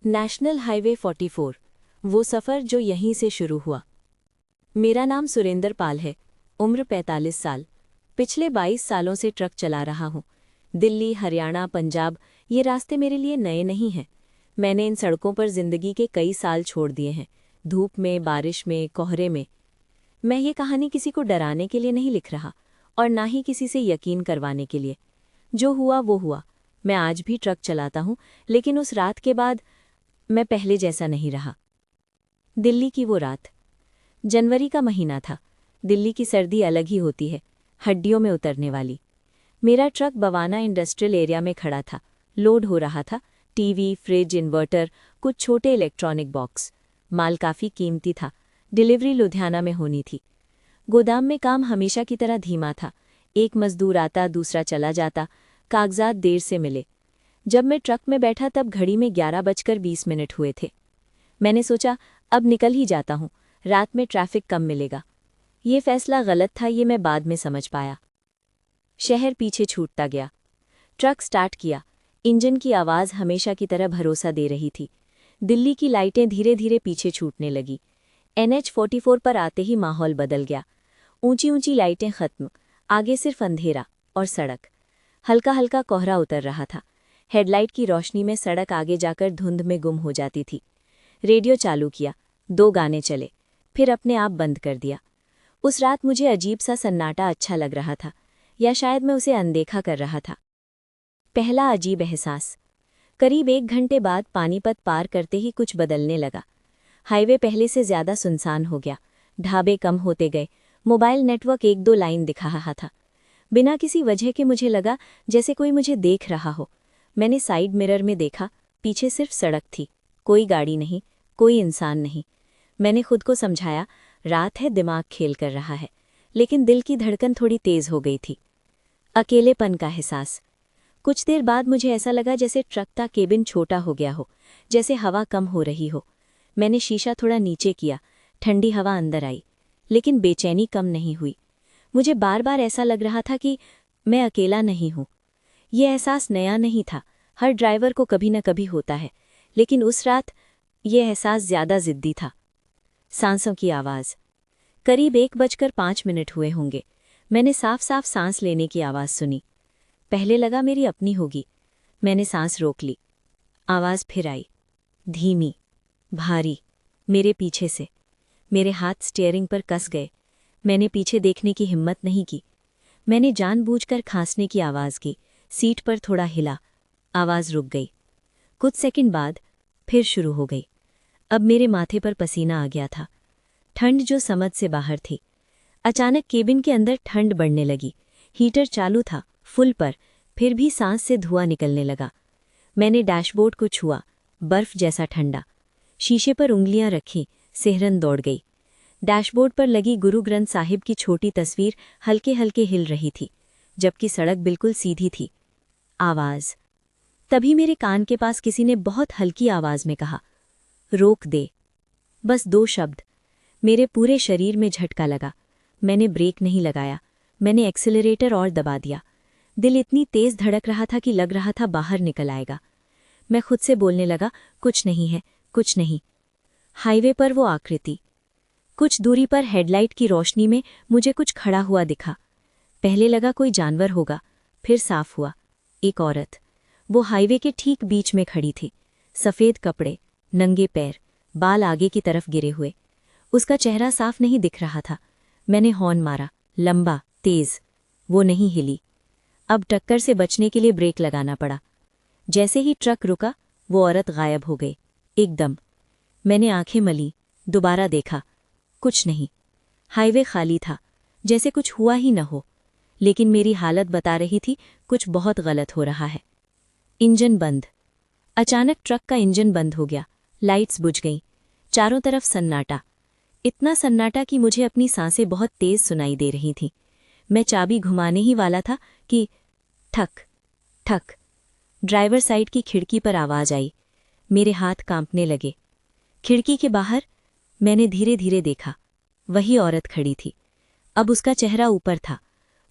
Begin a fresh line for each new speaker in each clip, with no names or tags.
National highway 44, वो सफ़र जो यहीं से शुरू हुआ। मेरा नाम सुरेंद्र पाल है, उम्र 45 साल। पिछले 22 सालों से ट्रक चला रहा हूँ। दिल्ली, हरियाणा, पंजाब, ये रास्ते मेरे लिए नए नहीं हैं। मैंने इन सड़कों पर ज़िंदगी के कई साल छोड़ दिए हैं, धूप में, बारिश में, कोहरे में। मैं ये कहानी किसी को डराने के लिए नहीं लिख रहा, और ना ही किसी से यकीन करवाने के लिए। जो हुआ वो हुआ। मैं आज भी ट्रक चलाता हूँ, लेकिन उस रात के बाद मैं पहले जैसा नहीं रहा। दिल्ली की वो रात, जनवरी का महीना था। दिल्ली की सर्दी अलग ही होती है, हड्डियों में उतरने वाली। मेरा ट्रक बवाना इंडस्ट्रियल एरिया में खड़ा था। लोड हो रहा था टीवी, फ्रिज, इन्वर्टर, कुछ छोटे इलेक्ट्रॉनिक बॉक्स। माल काफ़ी कीमती था। डिलीवरी लुधियाना में होनी थी। गोदाम में काम हमेशा की तरह धीमा था। एक मजदूर आता, दूसरा चला जाता। कागजात देर से मिले। जब मैं ट्रक में बैठा तब घड़ी में 11:20 हुए थे। मैंने सोचा, अब निकल ही जाता हूँ, रात में ट्रैफिक कम मिलेगा। ये फैसला गलत था, ये मैं बाद में समझ पाया। शहर पीछे छूटता गया। ट्रक स्टार्ट किया। इंजन की आवाज़ हमेशा की तरह भरोसा दे रही थी। दिल्ली की लाइटें धीरे धीरे पीछे छूटने लगी। NH44 पर आते ही माहौल बदल गया। ऊंची ऊंची लाइटें खत्म, आगे सिर्फ अंधेरा और सड़क। हल्का हल्का कोहरा उतर रहा था। हेडलाइट की रोशनी में सड़क आगे जाकर धुंध में गुम हो जाती थी। रेडियो चालू किया, 2 गाने चले, फिर अपने आप बंद कर दिया। उस रात मुझे अजीब सा सन्नाटा अच्छा लग रहा था, या शायद मैं उसे अनदेखा कर रहा था। पहला अजीब एहसास। करीब 1 घंटे बाद पानीपत पार करते ही कुछ बदलने लगा। हाईवे पहले से ज्यादा सुनसान हो गया। ढाबे कम होते गए। मोबाइल नेटवर्क 1-2 लाइन दिखा रहा था। बिना किसी वजह के मुझे लगा जैसे कोई मुझे देख रहा हो। मैंने साइड मिरर में देखा, पीछे सिर्फ सड़क थी, कोई गाड़ी नहीं, कोई इंसान नहीं। मैंने खुद को समझाया, रात है, दिमाग खेल कर रहा है। लेकिन दिल की धड़कन थोड़ी तेज हो गई थी। अकेलेपन का एहसास। कुछ देर बाद मुझे ऐसा लगा जैसे ट्रक का केबिन छोटा हो गया हो, जैसे हवा कम हो रही हो। मैंने शीशा थोड़ा नीचे किया, ठंडी हवा अंदर आई, लेकिन बेचैनी कम नहीं हुई। मुझे बार बार ऐसा लग रहा था कि मैं अकेला नहीं हूँ। ये एहसास नया नहीं था, हर ड्राइवर को कभी न कभी होता है, लेकिन उस रात ये एहसास ज्यादा जिद्दी था। सांसों की आवाज़। करीब 1:05 हुए होंगे। मैंने साफ साफ सांस लेने की आवाज़ सुनी। पहले लगा मेरी अपनी होगी। मैंने सांस रोक ली। आवाज़ फिर आई, धीमी, भारी, मेरे पीछे से। मेरे हाथ स्टीयरिंग पर कस गए। मैंने पीछे देखने की हिम्मत नहीं की। मैंने जानबूझकर खांसने की आवाज़ की। सीट पर थोड़ा हिला, आवाज़ रुक गई। कुछ सेकंड बाद फिर शुरू हो गई। अब मेरे माथे पर पसीना आ गया था, ठंड जो समझ से बाहर थी। अचानक केबिन के अंदर ठंड बढ़ने लगी। हीटर चालू था, फुल पर, फिर भी सांस से धुआं निकलने लगा। मैंने डैशबोर्ड को छुआ, बर्फ जैसा ठंडा। शीशे पर उंगलियां रखी, सिहरन दौड़ गई। डैशबोर्ड पर लगी गुरु ग्रंथ साहिब की छोटी तस्वीर हल्के हल्के हिल रही थी, जबकि सड़क बिल्कुल सीधी थी। आवाज़। तभी मेरे कान के पास किसी ने बहुत हल्की आवाज़ में कहा, रोक दे। बस 2 शब्द। मेरे पूरे शरीर में झटका लगा। मैंने ब्रेक नहीं लगाया, मैंने एक्सेलरेटर और दबा दिया। दिल इतनी तेज धड़क रहा था कि लग रहा था बाहर निकल आएगा। मैं खुद से बोलने लगा, कुछ नहीं है, कुछ नहीं। हाईवे पर वो आकृति। कुछ दूरी पर हेडलाइट की रोशनी में मुझे कुछ खड़ा हुआ दिखा। पहले लगा कोई जानवर होगा, फिर साफ हुआ, एक औरत। वो हाईवे के ठीक बीच में खड़ी थी। सफ़ेद कपड़े, नंगे पैर, बाल आगे की तरफ गिरे हुए। उसका चेहरा साफ नहीं दिख रहा था। मैंने हॉर्न मारा, लंबा, तेज। वो नहीं हिली। अब टक्कर से बचने के लिए ब्रेक लगाना पड़ा। जैसे ही ट्रक रुका, वो औरत गायब हो गई, एकदम। मैंने आंखें मली, दोबारा देखा, कुछ नहीं। हाईवे खाली था, जैसे कुछ हुआ ही न हो। लेकिन मेरी हालत बता रही थी कुछ बहुत गलत हो रहा है। इंजन बंद। अचानक ट्रक का इंजन बंद हो गया। लाइट्स बुझ गईं। चारों तरफ सन्नाटा। इतना सन्नाटा कि मुझे अपनी सांसें बहुत तेज सुनाई दे रही थीं। मैं चाबी घुमाने ही वाला था कि ठक ठक। ड्राइवर साइड की खिड़की पर आवाज़ आई। मेरे हाथ कांपने लगे। खिड़की के बाहर मैंने धीरे धीरे देखा। वही औरत खड़ी थी। अब उसका चेहरा ऊपर था।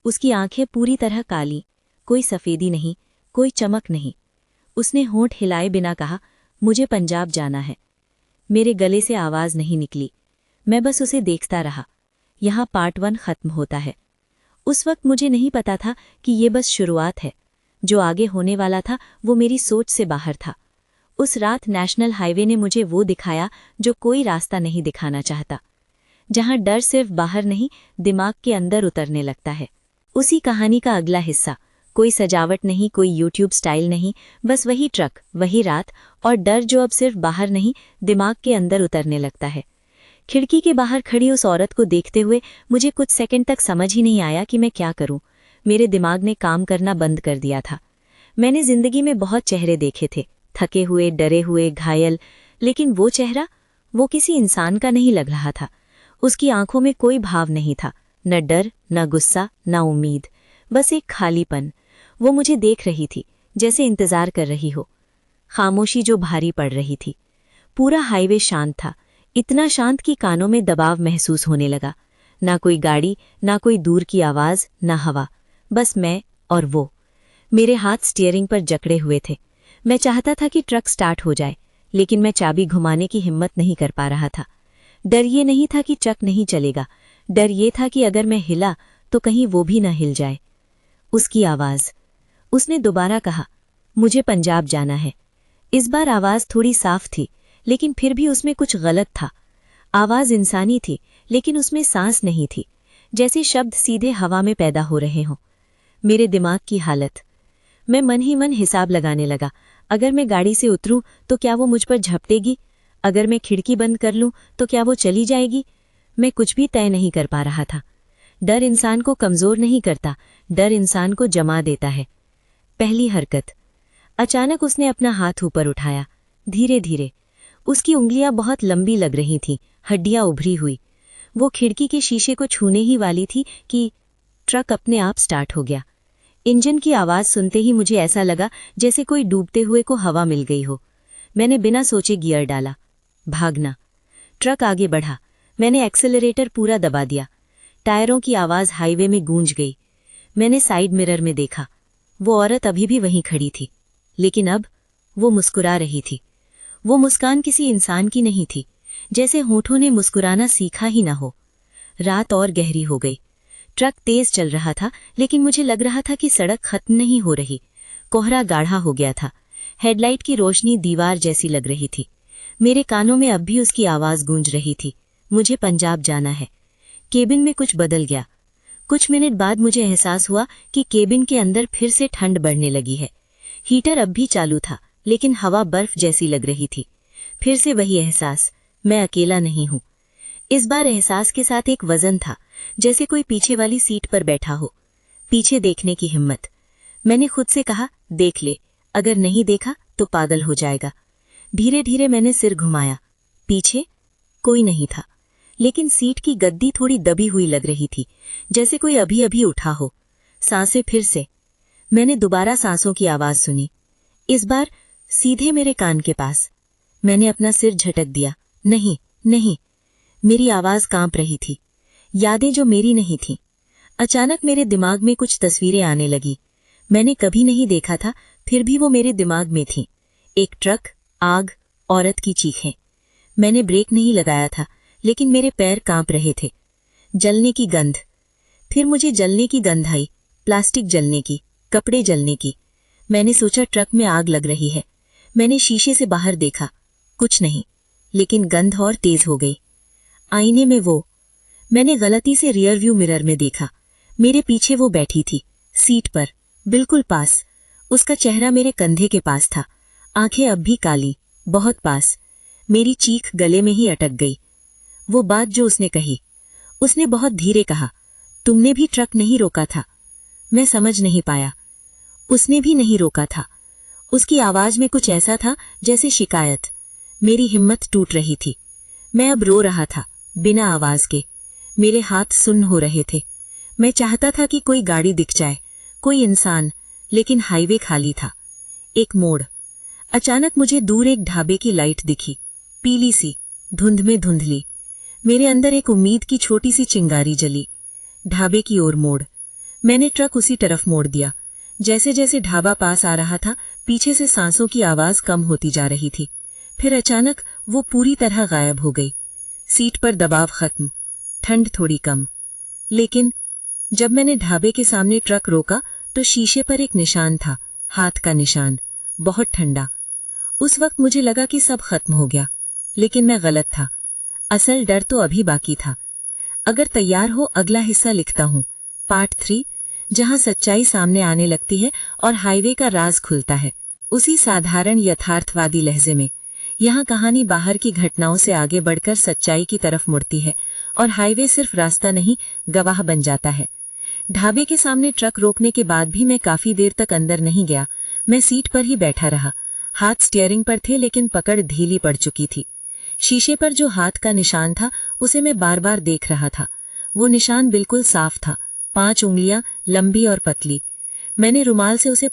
उसकी आंखें पूरी तरह काली, कोई सफ़ेदी नहीं, कोई चमक नहीं। उसने होंठ हिलाए बिना कहा, मुझे पंजाब जाना है। मेरे गले से आवाज़ नहीं निकली। मैं बस उसे देखता रहा। यहाँ पार्ट 1 खत्म होता है। उस वक्त मुझे नहीं पता था कि ये बस शुरुआत है। जो आगे होने वाला था वो मेरी सोच से बाहर था। उस रात नेशनल हाईवे ने मुझे वो दिखाया जो कोई रास्ता नहीं दिखाना चाहता, जहाँ डर सिर्फ बाहर नहीं दिमाग के अंदर उतरने लगता है। उसी कहानी का अगला हिस्सा, कोई सजावट नहीं, कोई यूट्यूब स्टाइल नहीं, बस वही ट्रक, वही रात और डर जो अब सिर्फ बाहर नहीं दिमाग के अंदर उतरने लगता है। खिड़की के बाहर खड़ी उस औरत को देखते हुए मुझे कुछ सेकंड तक समझ ही नहीं आया कि मैं क्या करूं। मेरे दिमाग ने काम करना बंद कर दिया था। मैंने जिंदगी में बहुत चेहरे देखे थे, थके हुए, डरे हुए, घायल, लेकिन वो चेहरा, वो किसी इंसान का नहीं लग रहा था। उसकी आंखों में कोई भाव नहीं था, न डर, न गुस्सा, न उम्मीद, बस एक खालीपन। वो मुझे देख रही थी, जैसे इंतजार कर रही हो। खामोशी जो भारी पड़ रही थी। पूरा हाईवे शांत था, इतना शांत कि कानों में दबाव महसूस होने लगा। ना कोई गाड़ी, ना कोई दूर की आवाज, ना हवा, बस मैं और वो। मेरे हाथ स्टीयरिंग पर जकड़े हुए थे। मैं चाहता था कि ट्रक स्टार्ट हो जाए, लेकिन मैं चाबी घुमाने की हिम्मत नहीं कर पा रहा था। डर ये नहीं था कि ट्रक नहीं चलेगा, डर ये था कि अगर मैं हिला तो कहीं वो भी न हिल जाए। उसकी आवाज। उसने दोबारा कहा, मुझे पंजाब जाना है। इस बार आवाज थोड़ी साफ थी, लेकिन फिर भी उसमें कुछ गलत था। आवाज इंसानी थी, लेकिन उसमें सांस नहीं थी, जैसे शब्द सीधे हवा में पैदा हो रहे हों। मेरे दिमाग की हालत। मैं मन ही मन हिसाब लगाने लगा। अगर मैं गाड़ी से उतरूं तो क्या वो मुझ पर झपटेगी? अगर मैं खिड़की बंद कर लूं तो क्या वो चली जाएगी? मैं कुछ भी तय नहीं कर पा रहा था। डर इंसान को कमजोर नहीं करता, डर इंसान को जमा देता है। पहली हरकत। अचानक उसने अपना हाथ ऊपर उठाया, धीरे धीरे। उसकी उंगलियां बहुत लंबी लग रही थीं, हड्डियां उभरी हुई। वो खिड़की के शीशे को छूने ही वाली थी कि ट्रक अपने आप स्टार्ट हो गया। इंजन की आवाज सुनते ही मुझे ऐसा लगा जैसे कोई डूबते हुए को हवा मिल गई हो। मैंने बिना सोचे गियर डाला। भागना। ट्रक आगे बढ़ा। मैंने एक्सेलरेटर पूरा दबा दिया। टायरों की आवाज हाईवे में गूंज गई। मैंने साइड मिरर में देखा। वो औरत अभी भी वहीं खड़ी थी, लेकिन अब वो मुस्कुरा रही थी। वो मुस्कान किसी इंसान की नहीं थी, जैसे होठों ने मुस्कुराना सीखा ही ना हो। रात और गहरी हो गई। ट्रक तेज चल रहा था, लेकिन मुझे लग रहा था कि सड़क खत्म नहीं हो रही। कोहरा गाढ़ा हो गया था। हेडलाइट की रोशनी दीवार जैसी लग रही थी। मेरे कानों में अब भी उसकी आवाज गूंज रही थी, मुझे पंजाब जाना है। केबिन में कुछ बदल गया। कुछ मिनट बाद मुझे एहसास हुआ कि केबिन के अंदर फिर से ठंड बढ़ने लगी है। हीटर अब भी चालू था, लेकिन हवा बर्फ जैसी लग रही थी। फिर से वही एहसास, मैं अकेला नहीं हूं। इस बार एहसास के साथ एक वजन था, जैसे कोई पीछे वाली सीट पर बैठा हो। पीछे देखने की हिम्मत। मैंने खुद से कहा, देख ले, अगर नहीं देखा तो पागल हो जाएगा। धीरे धीरे मैंने सिर घुमाया। पीछे कोई नहीं था, लेकिन सीट की गद्दी थोड़ी दबी हुई लग रही थी, जैसे कोई अभी अभी उठा हो। सांसें फिर से। मैंने दोबारा सांसों की आवाज सुनी, इस बार सीधे मेरे कान के पास। मैंने अपना सिर झटक दिया। नहीं, नहीं। मेरी आवाज कांप रही थी। यादें जो मेरी नहीं थीं। अचानक मेरे दिमाग में कुछ तस्वीरें आने लगी। मैंने कभी नहीं देखा था, फिर भी वो मेरे दिमाग में थीं। एक ट्रक, आग, औरत की चीखें। मैंने ब्रेक नहीं लगाया था, लेकिन मेरे पैर कांप रहे थे। जलने की गंध। फिर मुझे जलने की गंध आई, प्लास्टिक जलने की, कपड़े जलने की। मैंने सोचा ट्रक में आग लग रही है। मैंने शीशे से बाहर देखा, कुछ नहीं, लेकिन गंध और तेज हो गई। आईने में वो। मैंने गलती से रियर व्यू मिरर में देखा। मेरे पीछे वो बैठी थी, सीट पर, बिल्कुल पास। उसका चेहरा मेरे कंधे के पास था, आंखें अब भी काली, बहुत पास। मेरी चीख गले में ही अटक गई। वो बात जो उसने कही, उसने बहुत धीरे कहा, तुमने भी ट्रक नहीं रोका था। मैं समझ नहीं पाया। उसने भी नहीं रोका था। उसकी आवाज में कुछ ऐसा था जैसे शिकायत। मेरी हिम्मत टूट रही थी। मैं अब रो रहा था, बिना आवाज के। मेरे हाथ सुन्न हो रहे थे। मैं चाहता था कि कोई गाड़ी दिख जाए, कोई इंसान, लेकिन हाईवे खाली था। एक मोड़। अचानक मुझे दूर एक ढाबे की लाइट दिखी, पीली सी, धुंध में धुंधली। मेरे अंदर एक उम्मीद की छोटी सी चिंगारी जली। ढाबे की ओर मोड़। मैंने ट्रक उसी तरफ मोड़ दिया। जैसे जैसे ढाबा पास आ रहा था, पीछे से सांसों की आवाज कम होती जा रही थी।
फिर अचानक वो पूरी तरह गायब हो गई। सीट पर दबाव खत्म, ठंड थोड़ी कम। लेकिन जब मैंने ढाबे के सामने ट्रक रोका तो शीशे पर एक निशान था, हाथ का निशान, बहुत ठंडा। उस वक्त मुझे लगा कि सब खत्म हो गया, लेकिन मैं गलत था। असल डर तो अभी बाकी था। अगर तैयार हो अगला हिस्सा लिखता हूँ, पार्ट 3, जहां सच्चाई सामने आने लगती है और हाईवे का राज खुलता है। उसी साधारण यथार्थवादी लहजे में यहाँ कहानी बाहर की घटनाओं से आगे बढ़कर सच्चाई की तरफ मुड़ती है और हाईवे सिर्फ रास्ता नहीं, गवाह बन जाता है। ढाबे के सामने ट्रक रोकने के बाद भी मैं काफी देर तक अंदर नहीं गया। मैं सीट पर ही बैठा रहा। हाथ स्टीयरिंग पर थे लेकिन पकड़ ढीली पड़ चुकी थी। शीशे पर जो हाथ का निशान था उसे मैं बार बार देख रहा था। वो निशान बिल्कुल साफ था, 5 उंगलियां, लंबी और पतली। मैंने रुमाल से उसे